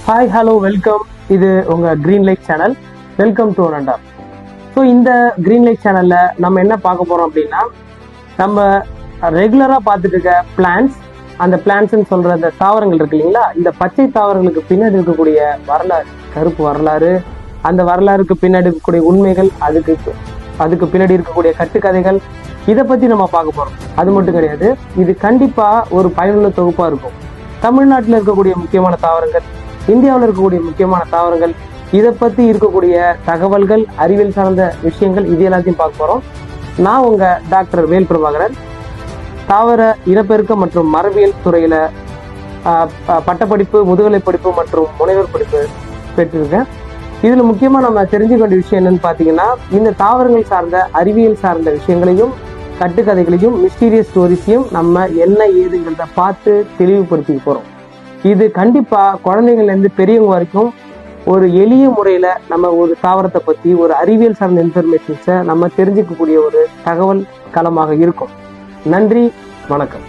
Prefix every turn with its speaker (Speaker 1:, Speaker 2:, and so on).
Speaker 1: Hi hello welcome. இது உங்கள் green light channel. Welcome to Nanda. So இந்த க்ரீன் லைட் சேனலில் நம்ம என்ன பார்க்க போகிறோம் அப்படின்னா, நம்ம ரெகுலராக பார்த்துட்டு இருக்க பிளான்ஸ், அந்த பிளான்ஸ்ன்னு சொல்கிற அந்த தாவரங்கள் இருக்கு இல்லைங்களா, இந்த பச்சை தாவரங்களுக்கு பின்னாடி இருக்கக்கூடிய வரலாறு, கருப்பு வரலாறு, அந்த வரலாறுக்கு பின்னாடி இருக்கக்கூடிய உண்மைகள், அதுக்கு பின்னாடி இருக்கக்கூடிய கட்டுக்கதைகள், இதை பற்றி நம்ம பார்க்க போகிறோம். அது மட்டும் கிடையாது, இது கண்டிப்பாக ஒரு பயனுள்ள தொகுப்பாக இருக்கும். தமிழ்நாட்டில் இருக்கக்கூடிய முக்கியமான தாவரங்கள், இந்தியாவில் இருக்கக்கூடிய முக்கியமான தாவரங்கள், இதை பற்றி இருக்கக்கூடிய தகவல்கள், அறிவியல் சார்ந்த விஷயங்கள், இது எல்லாத்தையும் பார்க்க போகிறோம். நான் உங்கள் டாக்டர் வேல் பிரபாகரன். தாவர இனப்பெருக்கம் மற்றும் மரபியல் துறையில் பட்டப்படிப்பு, முதுகலை படிப்பு மற்றும் முனைவர் படிப்பு பெற்றிருக்கேன். இதில் முக்கியமாக நம்ம தெரிஞ்சுக்க வேண்டிய விஷயம் என்னன்னு பார்த்தீங்கன்னா, இந்த தாவரங்கள் சார்ந்த அறிவியல் சார்ந்த விஷயங்களையும் கட்டுக்கதைகளையும் மிஸ்டீரியஸ் ஸ்டோரிஸையும் நம்ம என்ன ஏதுங்கிறத பார்த்து தெளிவுபடுத்திக்க போகிறோம். இது கண்டிப்பாக குழந்தைங்கள்லேருந்து பெரியவங்க வரைக்கும் ஒரு எளிய முறையில் நம்ம ஒரு தாவரத்தை பற்றி ஒரு அறிவியல் சார்ந்த இன்ஃபர்மேஷன்ஸை நம்ம தெரிஞ்சுக்கக்கூடிய ஒரு தகவல் களமாக இருக்கும். நன்றி, வணக்கம்.